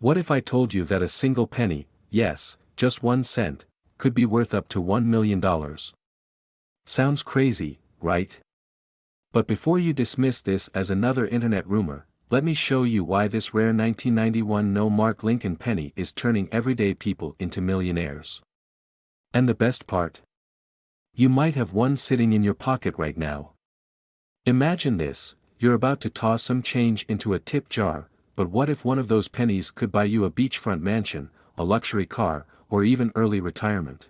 What if I told you that a single penny, yes, just 1 cent, could be worth up to $1 million? Sounds crazy, right? But before you dismiss this as another internet rumor, let me show you why this rare 1991 no-mark Lincoln penny is turning everyday people into millionaires. And the best part? You might have one sitting in your pocket right now. Imagine this, you're about to toss some change into a tip jar, but what if one of those pennies could buy you a beachfront mansion, a luxury car, or even early retirement?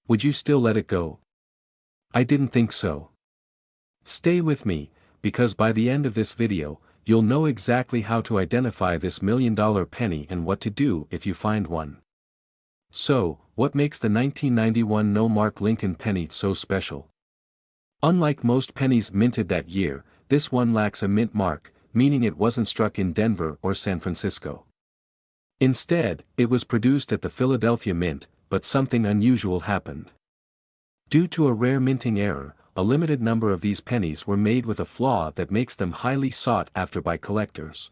Would you still let it go? I didn't think so. Stay with me, because by the end of this video, you'll know exactly how to identify this million-dollar penny and what to do if you find one. So, what makes the 1991 no-mark Lincoln penny so special? Unlike most pennies minted that year, this one lacks a mint mark, meaning it wasn't struck in Denver or San Francisco. Instead, it was produced at the Philadelphia Mint, but something unusual happened. Due to a rare minting error, a limited number of these pennies were made with a flaw that makes them highly sought after by collectors.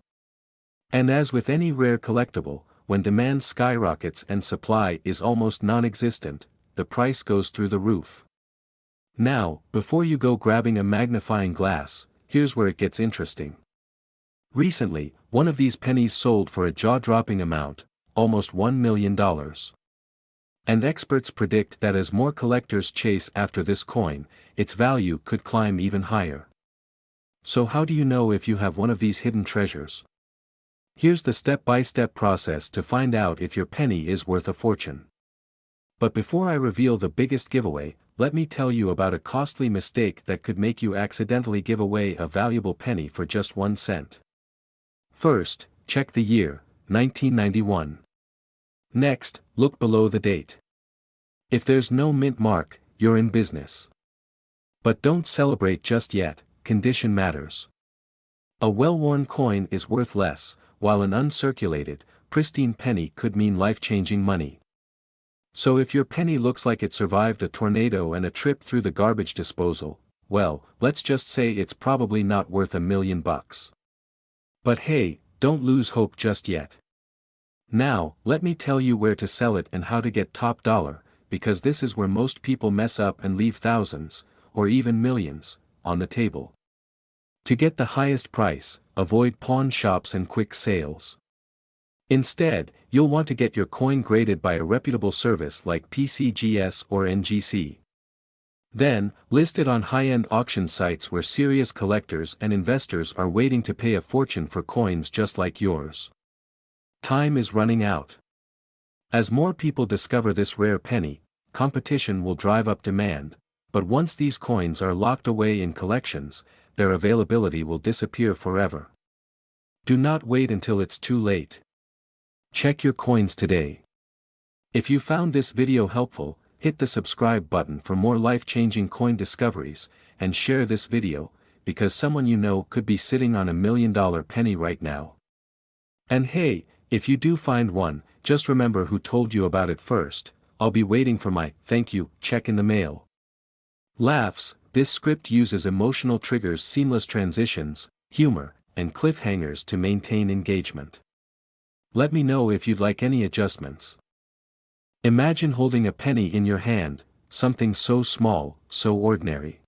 And as with any rare collectible, when demand skyrockets and supply is almost non-existent, the price goes through the roof. Now, before you go grabbing a magnifying glass, here's where it gets interesting. Recently, one of these pennies sold for a jaw-dropping amount, almost $1 million. And experts predict that as more collectors chase after this coin, its value could climb even higher. So how do you know if you have one of these hidden treasures? Here's the step-by-step process to find out if your penny is worth a fortune. But before I reveal the biggest giveaway, let me tell you about a costly mistake that could make you accidentally give away a valuable penny for just 1 cent. First, check the year, 1991. Next, look below the date. If there's no mint mark, you're in business. But don't celebrate just yet, condition matters. A well-worn coin is worth less, while an uncirculated, pristine penny could mean life-changing money. So if your penny looks like it survived a tornado and a trip through the garbage disposal, well, let's just say it's probably not worth $1 million. But hey, don't lose hope just yet. Now, let me tell you where to sell it and how to get top dollar, because this is where most people mess up and leave thousands, or even millions, on the table. To get the highest price, avoid pawn shops and quick sales. Instead, you'll want to get your coin graded by a reputable service like PCGS or NGC. Then, list it on high-end auction sites where serious collectors and investors are waiting to pay a fortune for coins just like yours. Time is running out. As more people discover this rare penny, competition will drive up demand, but once these coins are locked away in collections, their availability will disappear forever. Do not wait until it's too late. Check your coins today. If you found this video helpful, hit the subscribe button for more life-changing coin discoveries, and share this video, because someone you know could be sitting on $1 million penny right now. And hey, if you do find one, just remember who told you about it first. I'll be waiting for my thank you check in the mail. Laughs. This script uses emotional triggers, seamless transitions, humor, and cliffhangers to maintain engagement. Let me know if you'd like any adjustments. Imagine holding a penny in your hand, something so small, so ordinary.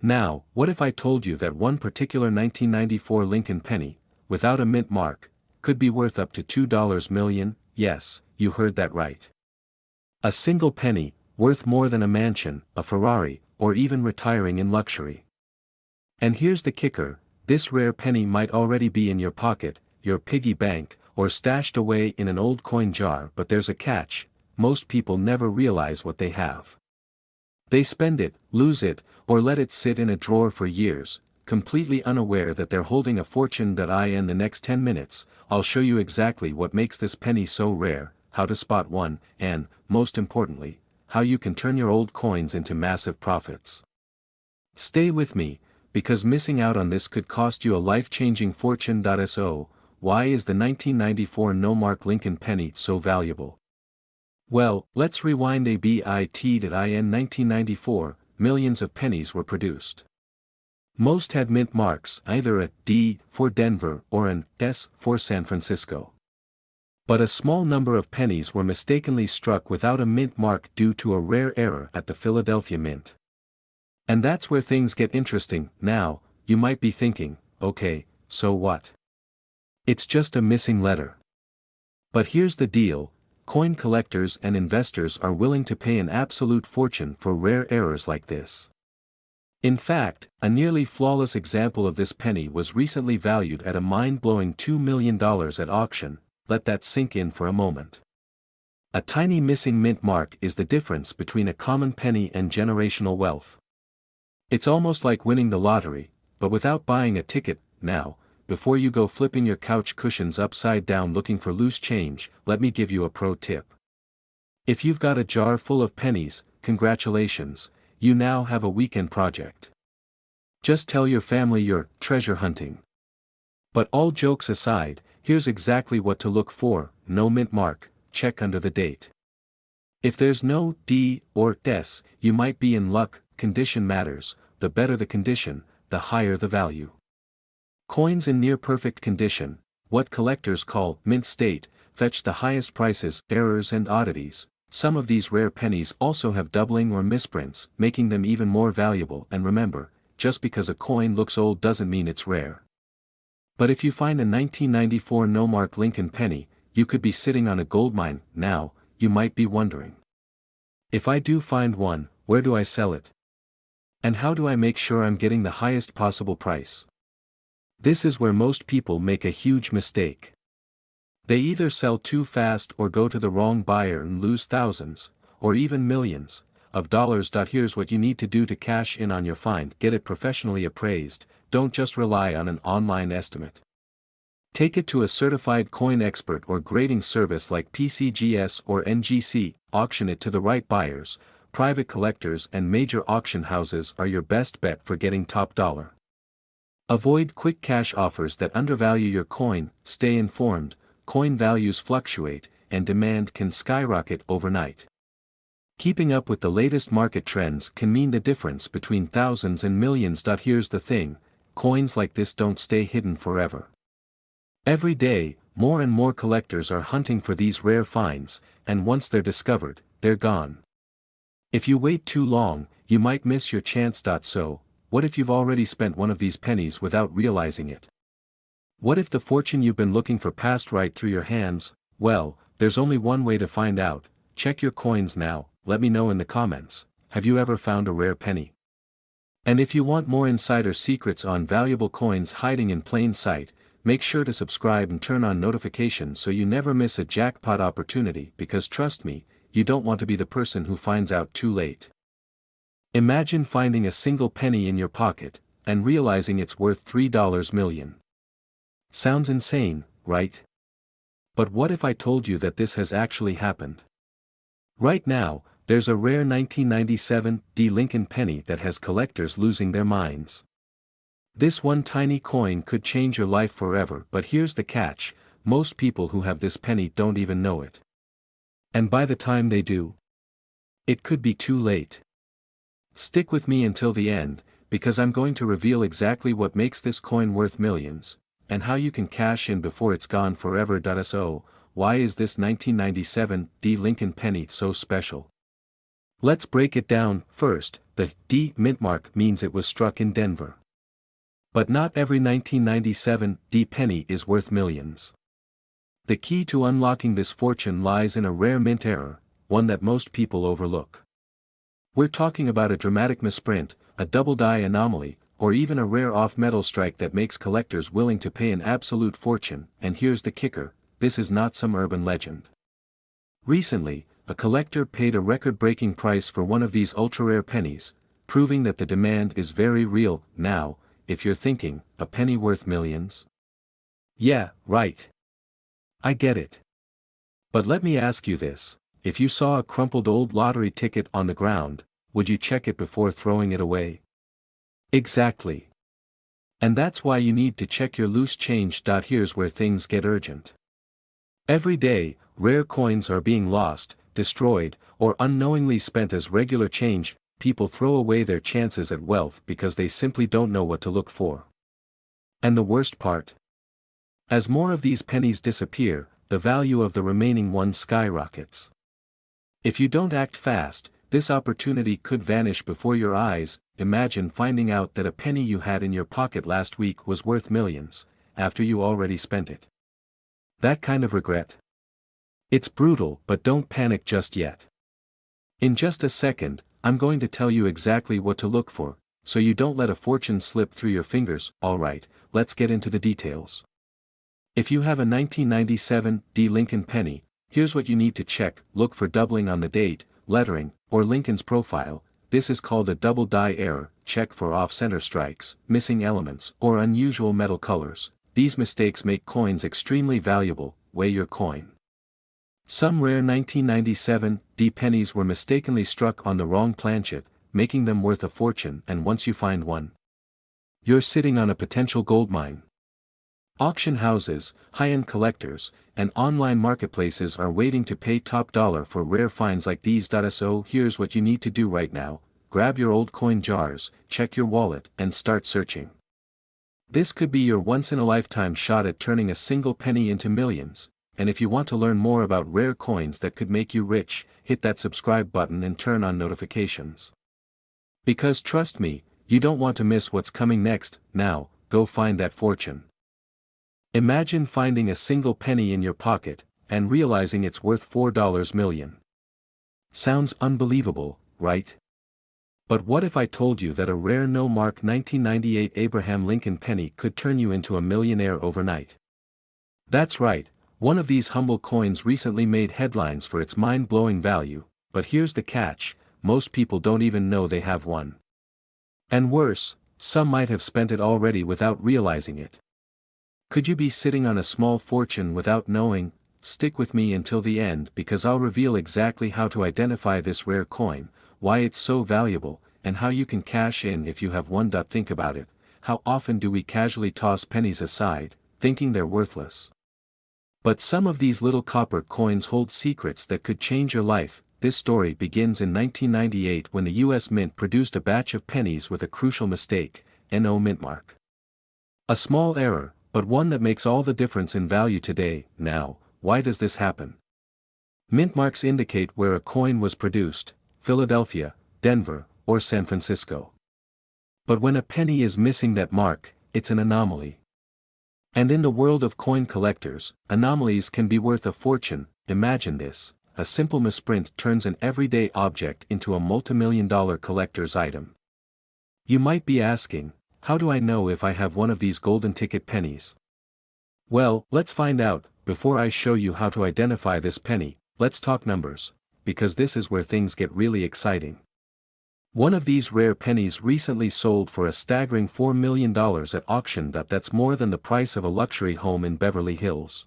Now, what if I told you that one particular 1994 Lincoln penny, without a mint mark, could be worth up to $2 million? Yes, you heard that right. A single penny, worth more than a mansion, a Ferrari, or even retiring in luxury. And here's the kicker, this rare penny might already be in your pocket, your piggy bank, or stashed away in an old coin jar, but there's a catch: most people never realize what they have. They spend it, lose it, or let it sit in a drawer for years, completely unaware that they're holding a fortune. In the next 10 minutes, I'll show you exactly what makes this penny so rare, how to spot one, and, most importantly, how you can turn your old coins into massive profits. Stay with me, because missing out on this could cost you a life-changing fortune. So, why is the 1994 no-mark Lincoln penny so valuable? Well, let's rewind a bit. In 1994, millions of pennies were produced. Most had mint marks, either a D for Denver or an S for San Francisco. But a small number of pennies were mistakenly struck without a mint mark due to a rare error at the Philadelphia Mint. And that's where things get interesting. Now, you might be thinking, okay, so what? It's just a missing letter. But here's the deal, coin collectors and investors are willing to pay an absolute fortune for rare errors like this. In fact, a nearly flawless example of this penny was recently valued at a mind-blowing $2 million at auction. Let that sink in for a moment. A tiny missing mint mark is the difference between a common penny and generational wealth. It's almost like winning the lottery, but without buying a ticket. Now, before you go flipping your couch cushions upside down looking for loose change, let me give you a pro tip. If you've got a jar full of pennies, congratulations, you now have a weekend project. Just tell your family you're treasure hunting. But all jokes aside, here's exactly what to look for: no mint mark, check under the date. If there's no D or S, you might be in luck. Condition matters, the better the condition, the higher the value. Coins in near-perfect condition, what collectors call mint state, fetch the highest prices. Errors and oddities, some of these rare pennies also have doubling or misprints, making them even more valuable. And remember, just because a coin looks old doesn't mean it's rare. But if you find a 1994 no-mark Lincoln penny, you could be sitting on a goldmine. Now, you might be wondering, if I do find one, where do I sell it? And how do I make sure I'm getting the highest possible price? This is where most people make a huge mistake. They either sell too fast or go to the wrong buyer and lose thousands, or even millions, of dollars. Here's what you need to do to cash in on your find: get it professionally appraised. Don't just rely on an online estimate. Take it to a certified coin expert or grading service like PCGS or NGC, auction it to the right buyers. Private collectors and major auction houses are your best bet for getting top dollar. Avoid quick cash offers that undervalue your coin. Stay informed, coin values fluctuate, and demand can skyrocket overnight. Keeping up with the latest market trends can mean the difference between thousands and millions. Here's the thing, coins like this don't stay hidden forever. Every day, more and more collectors are hunting for these rare finds, and once they're discovered, they're gone. If you wait too long, you might miss your chance. So, what if you've already spent one of these pennies without realizing it? What if the fortune you've been looking for passed right through your hands? Well, there's only one way to find out. Check your coins now. Let me know in the comments, have you ever found a rare penny? And if you want more insider secrets on valuable coins hiding in plain sight, make sure to subscribe and turn on notifications so you never miss a jackpot opportunity, because trust me, you don't want to be the person who finds out too late. Imagine finding a single penny in your pocket, and realizing it's worth $3 million. Sounds insane, right? But what if I told you that this has actually happened? Right now, there's a rare 1997 D Lincoln penny that has collectors losing their minds. This one tiny coin could change your life forever, but here's the catch, most people who have this penny don't even know it. And by the time they do, it could be too late. Stick with me until the end, because I'm going to reveal exactly what makes this coin worth millions, and how you can cash in before it's gone forever. So, why is this 1997 D Lincoln penny so special? Let's break it down. First, the D mint mark means it was struck in Denver. But not every 1997 D penny is worth millions. The key to unlocking this fortune lies in a rare mint error, one that most people overlook. We're talking about a dramatic misprint, a double die anomaly, or even a rare off-metal strike that makes collectors willing to pay an absolute fortune. And here's the kicker, this is not some urban legend. Recently, a collector paid a record-breaking price for one of these ultra-rare pennies, proving that the demand is very real. Now, if you're thinking, a penny worth millions? Yeah, right. I get it. But let me ask you this, if you saw a crumpled old lottery ticket on the ground, would you check it before throwing it away? Exactly. And that's why you need to check your loose change. Here's where things get urgent. Every day, rare coins are being lost, destroyed, or unknowingly spent as regular change. People throw away their chances at wealth because they simply don't know what to look for. And the worst part? As more of these pennies disappear, the value of the remaining one skyrockets. If you don't act fast, this opportunity could vanish before your eyes. Imagine finding out that a penny you had in your pocket last week was worth millions, after you already spent it. That kind of regret? It's brutal, but don't panic just yet. In just a second, I'm going to tell you exactly what to look for, so you don't let a fortune slip through your fingers. Alright, let's get into the details. If you have a 1997 D Lincoln penny, here's what you need to check. Look for doubling on the date, lettering, or Lincoln's profile. This is called a double die error. Check for off-center strikes, missing elements, or unusual metal colors. These mistakes make coins extremely valuable. Weigh your coin. Some rare 1997 D pennies were mistakenly struck on the wrong planchet, making them worth a fortune, and once you find one, you're sitting on a potential goldmine. Auction houses, high-end collectors, and online marketplaces are waiting to pay top dollar for rare finds like these. So here's what you need to do right now. Grab your old coin jars, check your wallet, and start searching. This could be your once-in-a-lifetime shot at turning a single penny into millions, and if you want to learn more about rare coins that could make you rich, hit that subscribe button and turn on notifications. Because trust me, you don't want to miss what's coming next. Now, go find that fortune. Imagine finding a single penny in your pocket, and realizing it's worth $4 million. Sounds unbelievable, right? But what if I told you that a rare no-mark 1998 Abraham Lincoln penny could turn you into a millionaire overnight? That's right, one of these humble coins recently made headlines for its mind-blowing value, but here's the catch: most people don't even know they have one. And worse, some might have spent it already without realizing it. Could you be sitting on a small fortune without knowing? Stick with me until the end because I'll reveal exactly how to identify this rare coin, why it's so valuable, and how you can cash in if you have one. Think about it. How often do we casually toss pennies aside, thinking they're worthless? But some of these little copper coins hold secrets that could change your life. This story begins in 1998 when the US Mint produced a batch of pennies with a crucial mistake: no mint mark. A small error, but one that makes all the difference in value today. Now, why does this happen? Mint marks indicate where a coin was produced: Philadelphia, Denver, or San Francisco. But when a penny is missing that mark, it's an anomaly. And in the world of coin collectors, anomalies can be worth a fortune. Imagine this: a simple misprint turns an everyday object into a multimillion-dollar collector's item. You might be asking, how do I know if I have one of these golden ticket pennies? Well, let's find out. Before I show you how to identify this penny, let's talk numbers, because this is where things get really exciting. One of these rare pennies recently sold for a staggering $4 million at auction. That's more than the price of a luxury home in Beverly Hills.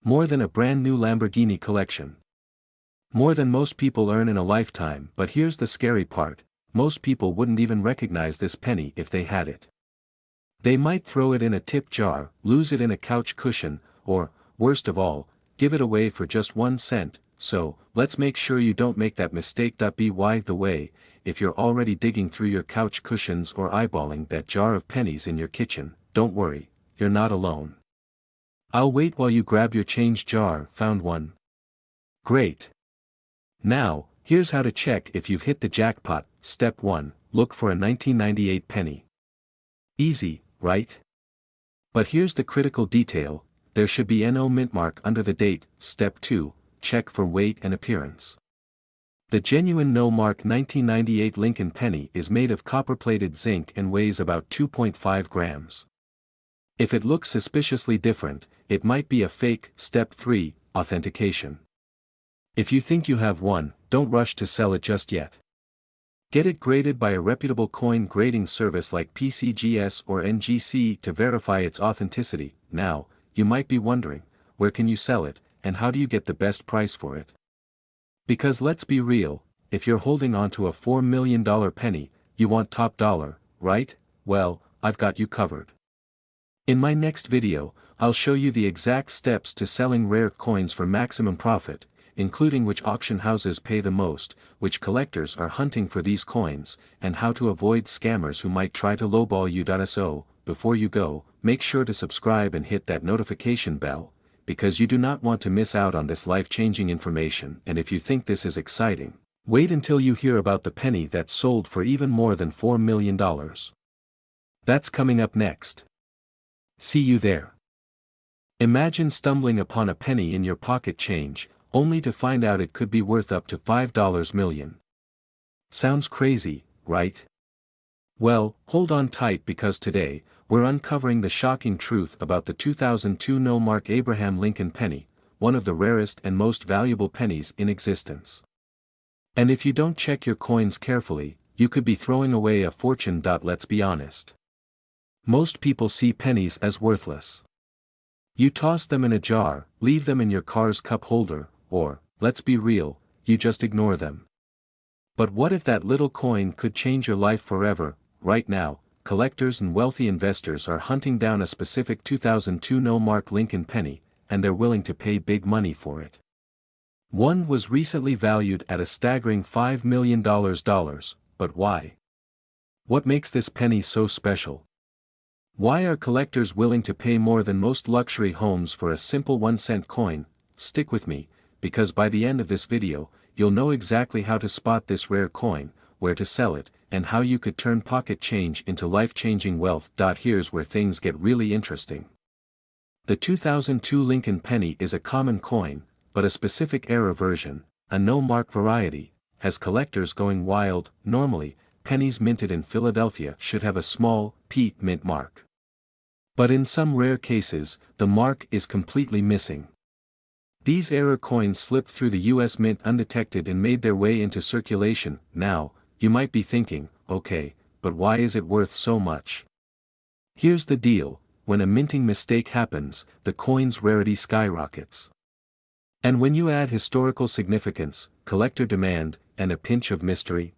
More than a brand new Lamborghini collection. More than most people earn in a lifetime. But here's the scary part: most people wouldn't even recognize this penny if they had it. They might throw it in a tip jar, lose it in a couch cushion, or, worst of all, give it away for just 1 cent. So, let's make sure you don't make that mistake. By the way, if you're already digging through your couch cushions or eyeballing that jar of pennies in your kitchen, don't worry, you're not alone. I'll wait while you grab your change jar. Found one? Great. Now, here's how to check if you've hit the jackpot. Step 1, look for a 1998 penny. Easy, right? But here's the critical detail: there should be no mint mark under the date. Step 2, check for weight and appearance. The genuine no-mark 1998 Lincoln penny is made of copper-plated zinc and weighs about 2.5 grams. If it looks suspiciously different, it might be a fake. Step 3, authentication. If you think you have one, don't rush to sell it just yet. Get it graded by a reputable coin grading service like PCGS or NGC to verify its authenticity. Now, you might be wondering, where can you sell it, and how do you get the best price for it? Because let's be real, if you're holding on to a $4 million penny, you want top dollar, right? Well, I've got you covered. In my next video, I'll show you the exact steps to selling rare coins for maximum profit, including which auction houses pay the most, which collectors are hunting for these coins, and how to avoid scammers who might try to lowball you. So, before you go, make sure to subscribe and hit that notification bell, because you do not want to miss out on this life-changing information, and if you think this is exciting, wait until you hear about the penny that sold for even more than $4 million. That's coming up next. See you there. Imagine stumbling upon a penny in your pocket change, only to find out it could be worth up to $5 million. Sounds crazy, right? Well, hold on tight because today, we're uncovering the shocking truth about the 2002 no-mark Abraham Lincoln penny, one of the rarest and most valuable pennies in existence. And if you don't check your coins carefully, you could be throwing away a fortune. Let's be honest. Most people see pennies as worthless. You toss them in a jar, leave them in your car's cup holder, or, let's be real, you just ignore them. But what if that little coin could change your life forever? Right now, collectors and wealthy investors are hunting down a specific 2002 no-mark Lincoln penny, and they're willing to pay big money for it. One was recently valued at a staggering $5 million. But why? What makes this penny so special? Why are collectors willing to pay more than most luxury homes for a simple 1-cent coin? Stick with me, because by the end of this video, you'll know exactly how to spot this rare coin, where to sell it, and how you could turn pocket change into life-changing wealth. Here's where things get really interesting. The 2002 Lincoln penny is a common coin, but a specific era version, a no-mark variety, has collectors going wild. Normally, pennies minted in Philadelphia should have a small, P mint mark. But in some rare cases, the mark is completely missing. These era coins slipped through the US Mint undetected and made their way into circulation. Now, you might be thinking, okay, but why is it worth so much? Here's the deal: when a minting mistake happens, the coin's rarity skyrockets. And when you add historical significance, collector demand, and a pinch of mystery,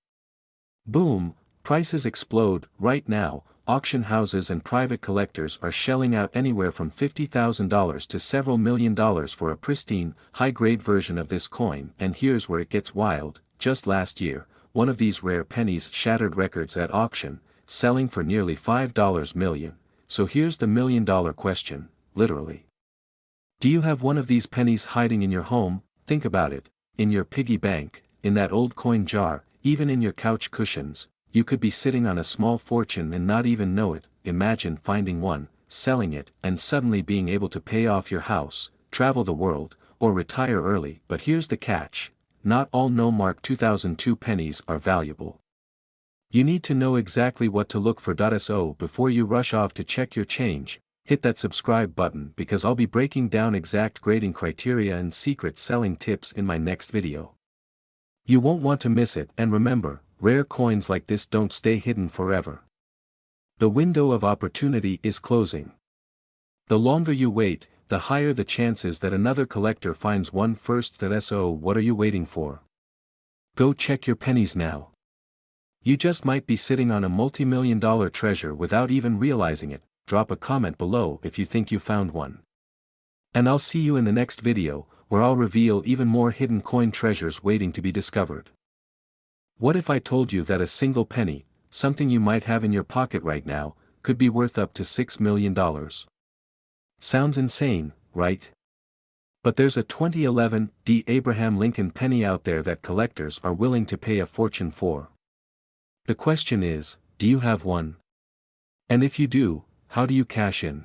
boom, prices explode. Right now, auction houses and private collectors are shelling out anywhere from $50,000 to several $1 million for a pristine, high-grade version of this coin. And here's where it gets wild. Just last year, one of these rare pennies shattered records at auction, selling for nearly $5 million. So here's the $1 million question, literally. Do you have one of these pennies hiding in your home? Think about it, in your piggy bank, in that old coin jar, even in your couch cushions. You could be sitting on a small fortune and not even know it. Imagine finding one, selling it, and suddenly being able to pay off your house, travel the world, or retire early. But here's the catch: not all no-mark 2002 pennies are valuable. You need to know exactly what to look for. So before you rush off to check your change, hit that subscribe button, because I'll be breaking down exact grading criteria and secret selling tips in my next video. You won't want to miss it. And remember, rare coins like this don't stay hidden forever. The window of opportunity is closing. The longer you wait, the higher the chances that another collector finds one first. So what are you waiting for? Go check your pennies now. You just might be sitting on a multi-million-dollar treasure without even realizing it. Drop a comment below if you think you found one. And I'll see you in the next video, where I'll reveal even more hidden coin treasures waiting to be discovered. What if I told you that a single penny, something you might have in your pocket right now, could be worth up to $6 million? Sounds insane, right? But there's a 2011 Abraham Lincoln penny out there that collectors are willing to pay a fortune for. The question is, do you have one? And if you do, how do you cash in?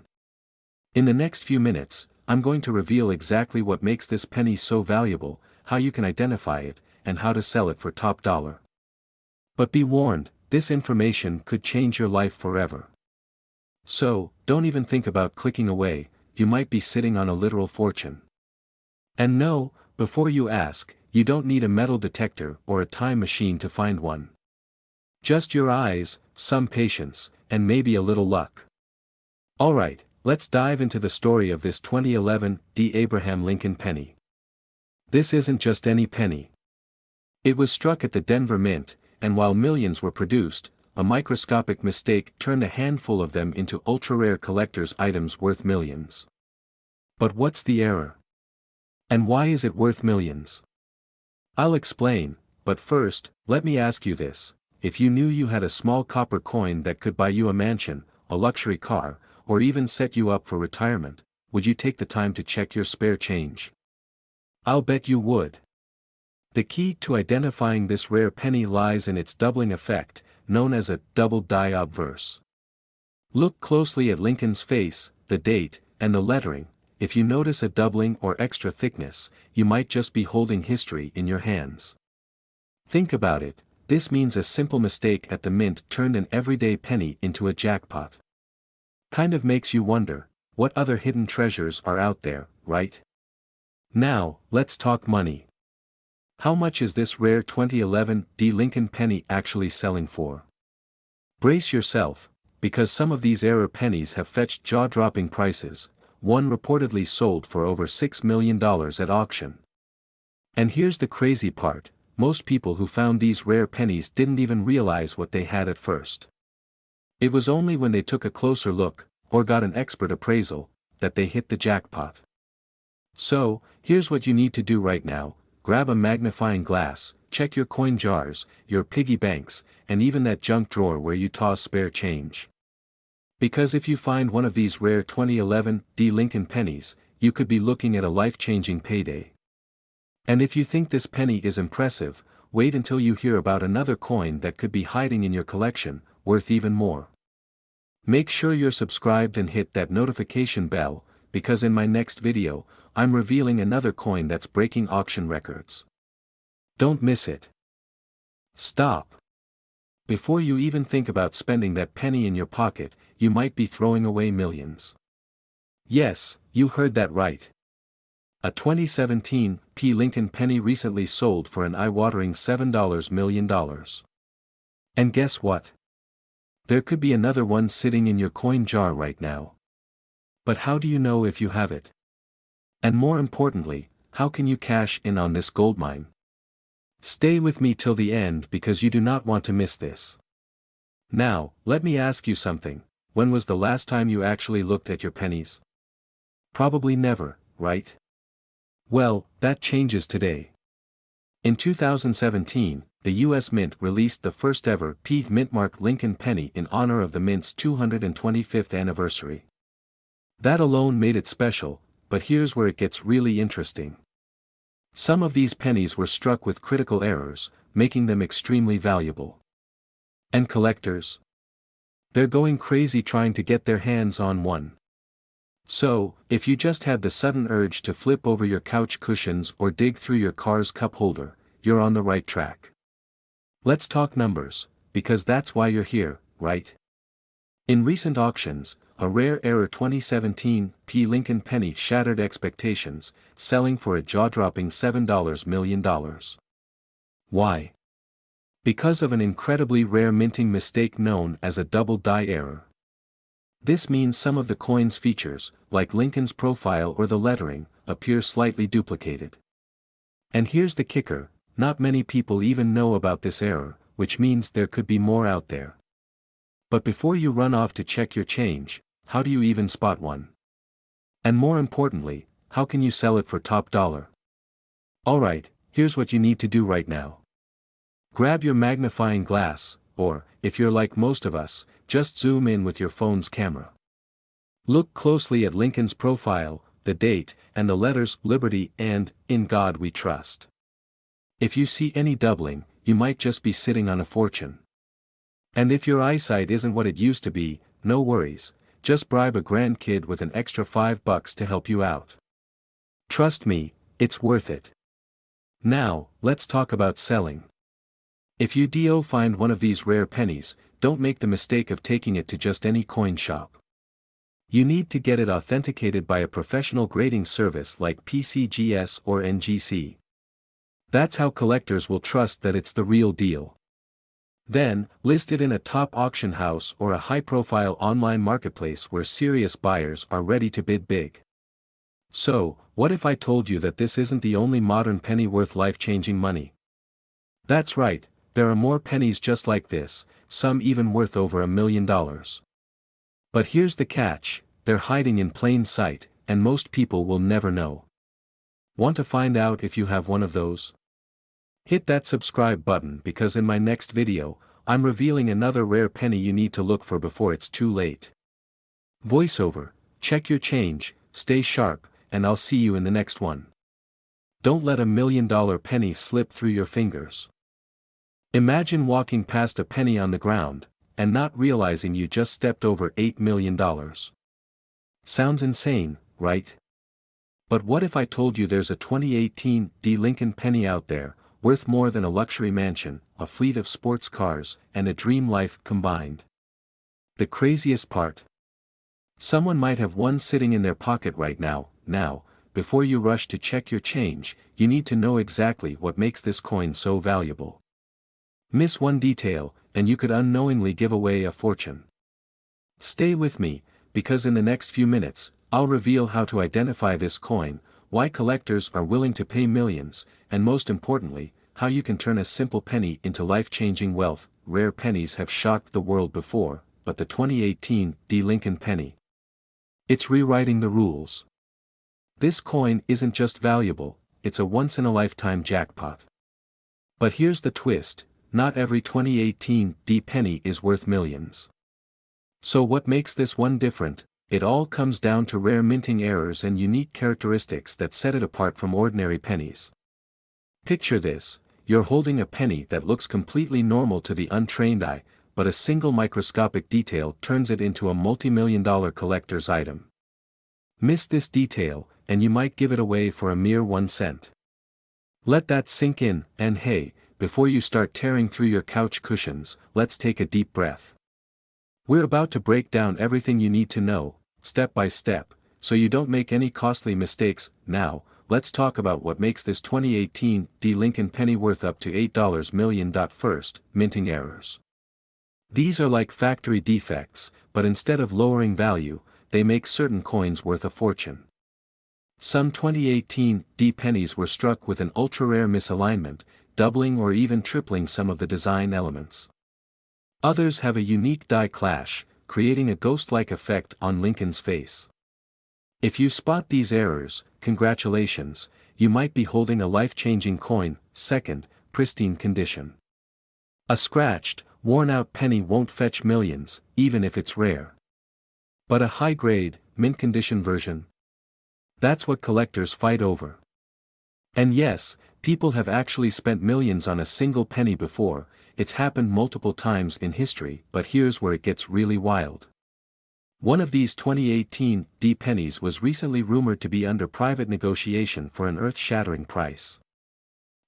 In the next few minutes, I'm going to reveal exactly what makes this penny so valuable, how you can identify it, and how to sell it for top dollar. But be warned, this information could change your life forever. So, don't even think about clicking away. You might be sitting on a literal fortune. And no, before you ask, you don't need a metal detector or a time machine to find one. Just your eyes, some patience, and maybe a little luck. Alright, let's dive into the story of this 2011 Abraham Lincoln penny. This isn't just any penny. It was struck at the Denver Mint, and while millions were produced, a microscopic mistake turned a handful of them into ultra-rare collector's items worth millions. But what's the error? And why is it worth millions? I'll explain, but first, let me ask you this: if you knew you had a small copper coin that could buy you a mansion, a luxury car, or even set you up for retirement, would you take the time to check your spare change? I'll bet you would. The key to identifying this rare penny lies in its doubling effect, known as a double die obverse. Look closely at Lincoln's face, the date, and the lettering. If you notice a doubling or extra thickness, you might just be holding history in your hands. Think about it, this means a simple mistake at the mint turned an everyday penny into a jackpot. Kind of makes you wonder, what other hidden treasures are out there, right? Now, let's talk money. How much is this rare 2011 D. Lincoln penny actually selling for? Brace yourself, because some of these error pennies have fetched jaw-dropping prices. One reportedly sold for over $6 million at auction. And here's the crazy part, most people who found these rare pennies didn't even realize what they had at first. It was only when they took a closer look, or got an expert appraisal, that they hit the jackpot. So, here's what you need to do right now: grab a magnifying glass, check your coin jars, your piggy banks, and even that junk drawer where you toss spare change. Because if you find one of these rare 2011 D. Lincoln pennies, you could be looking at a life-changing payday. And if you think this penny is impressive, wait until you hear about another coin that could be hiding in your collection, worth even more. Make sure you're subscribed and hit that notification bell, because in my next video, I'm revealing another coin that's breaking auction records. Don't miss it. Stop. Before you even think about spending that penny in your pocket, you might be throwing away millions. Yes, you heard that right. A 2017 P. Lincoln penny recently sold for an eye-watering $7 million. And guess what? There could be another one sitting in your coin jar right now. But how do you know if you have it? And more importantly, how can you cash in on this goldmine? Stay with me till the end because you do not want to miss this. Now, let me ask you something. When was the last time you actually looked at your pennies? Probably never, right? Well, that changes today. In 2017, the U.S. Mint released the first ever P. Mintmark Lincoln penny in honor of the Mint's 225th anniversary. That alone made it special, but here's where it gets really interesting. Some of these pennies were struck with critical errors, making them extremely valuable. And collectors? They're going crazy trying to get their hands on one. So, if you just had the sudden urge to flip over your couch cushions or dig through your car's cup holder, you're on the right track. Let's talk numbers, because that's why you're here, right? In recent auctions, a rare error 2017 P. Lincoln penny shattered expectations, selling for a jaw-dropping $7 million. Why? Because of an incredibly rare minting mistake known as a double die error. This means some of the coin's features, like Lincoln's profile or the lettering, appear slightly duplicated. And here's the kicker, not many people even know about this error, which means there could be more out there. But before you run off to check your change, how do you even spot one? And more importantly, how can you sell it for top dollar? Alright, here's what you need to do right now. Grab your magnifying glass, or, if you're like most of us, just zoom in with your phone's camera. Look closely at Lincoln's profile, the date, and the letters Liberty and In God We Trust. If you see any doubling, you might just be sitting on a fortune. And if your eyesight isn't what it used to be, no worries, just bribe a grandkid with an extra $5 to help you out. Trust me, it's worth it. Now, let's talk about selling. If you do find one of these rare pennies, don't make the mistake of taking it to just any coin shop. You need to get it authenticated by a professional grading service like PCGS or NGC. That's how collectors will trust that it's the real deal. Then, list it in a top auction house or a high-profile online marketplace where serious buyers are ready to bid big. So, what if I told you that this isn't the only modern penny worth life-changing money? That's right, there are more pennies just like this, some even worth over $1 million. But here's the catch, they're hiding in plain sight, and most people will never know. Want to find out if you have one of those? Hit that subscribe button because in my next video, I'm revealing another rare penny you need to look for before it's too late. Voiceover, check your change, stay sharp, and I'll see you in the next one. Don't let $1 million penny slip through your fingers. Imagine walking past a penny on the ground, and not realizing you just stepped over $8 million. Sounds insane, right? But what if I told you there's a 2018 D Lincoln penny out there, worth more than a luxury mansion, a fleet of sports cars, and a dream life combined? The craziest part? Someone might have one sitting in their pocket right now. Before you rush to check your change, you need to know exactly what makes this coin so valuable. Miss one detail, and you could unknowingly give away a fortune. Stay with me, because in the next few minutes, I'll reveal how to identify this coin, why collectors are willing to pay millions, and most importantly, how you can turn a simple penny into life-changing wealth. Rare pennies have shocked the world before, but the 2018 D Lincoln penny, it's rewriting the rules. This coin isn't just valuable, it's a once-in-a-lifetime jackpot. But here's the twist, not every 2018 D penny is worth millions. So what makes this one different? It all comes down to rare minting errors and unique characteristics that set it apart from ordinary pennies. Picture this, you're holding a penny that looks completely normal to the untrained eye, but a single microscopic detail turns it into a multi-million-dollar collector's item. Miss this detail, and you might give it away for a mere 1 cent. Let that sink in, and hey, before you start tearing through your couch cushions, let's take a deep breath. We're about to break down everything you need to know, step by step, so you don't make any costly mistakes. Now, let's talk about what makes this 2018 D Lincoln penny worth up to $8 million. First, minting errors. These are like factory defects, but instead of lowering value, they make certain coins worth a fortune. Some 2018 D pennies were struck with an ultra-rare misalignment, doubling or even tripling some of the design elements. Others have a unique die clash, creating a ghost-like effect on Lincoln's face. If you spot these errors, congratulations, you might be holding a life-changing coin. Second, pristine condition. A scratched, worn-out penny won't fetch millions, even if it's rare. But a high-grade, mint-condition version? That's what collectors fight over. And yes, people have actually spent millions on a single penny before. It's happened multiple times in history, but here's where it gets really wild. One of these 2018 D pennies was recently rumored to be under private negotiation for an earth-shattering price.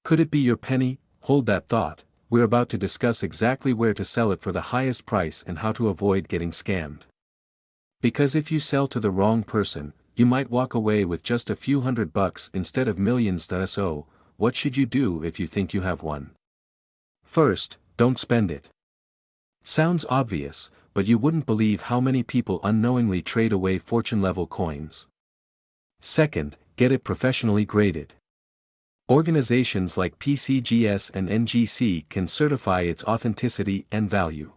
Could it be your penny? Hold that thought, we're about to discuss exactly where to sell it for the highest price and how to avoid getting scammed. Because if you sell to the wrong person, you might walk away with just a few $100 instead of millions. So, what should you do if you think you have one? First, don't spend it. Sounds obvious, but you wouldn't believe how many people unknowingly trade away fortune-level coins. Second, get it professionally graded. Organizations like PCGS and NGC can certify its authenticity and value.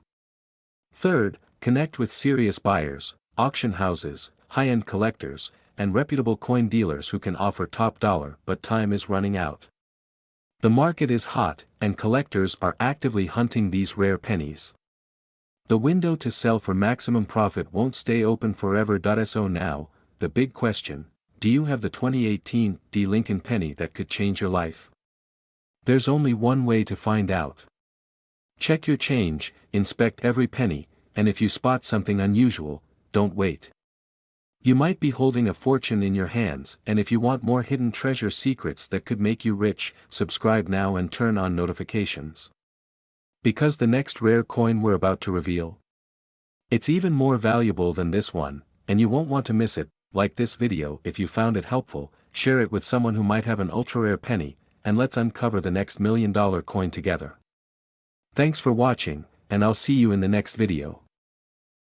Third, connect with serious buyers, auction houses, high-end collectors, and reputable coin dealers who can offer top dollar. But time is running out. The market is hot, and collectors are actively hunting these rare pennies. The window to sell for maximum profit won't stay open forever. So now, the big question, do you have the 2018 D Lincoln penny that could change your life? There's only one way to find out. Check your change, inspect every penny, and if you spot something unusual, don't wait. You might be holding a fortune in your hands, and if you want more hidden treasure secrets that could make you rich, subscribe now and turn on notifications. Because the next rare coin we're about to reveal, it's even more valuable than this one, and you won't want to miss it. Like this video if you found it helpful, share it with someone who might have an ultra-rare penny, and let's uncover the next $1 million coin together. Thanks for watching, and I'll see you in the next video.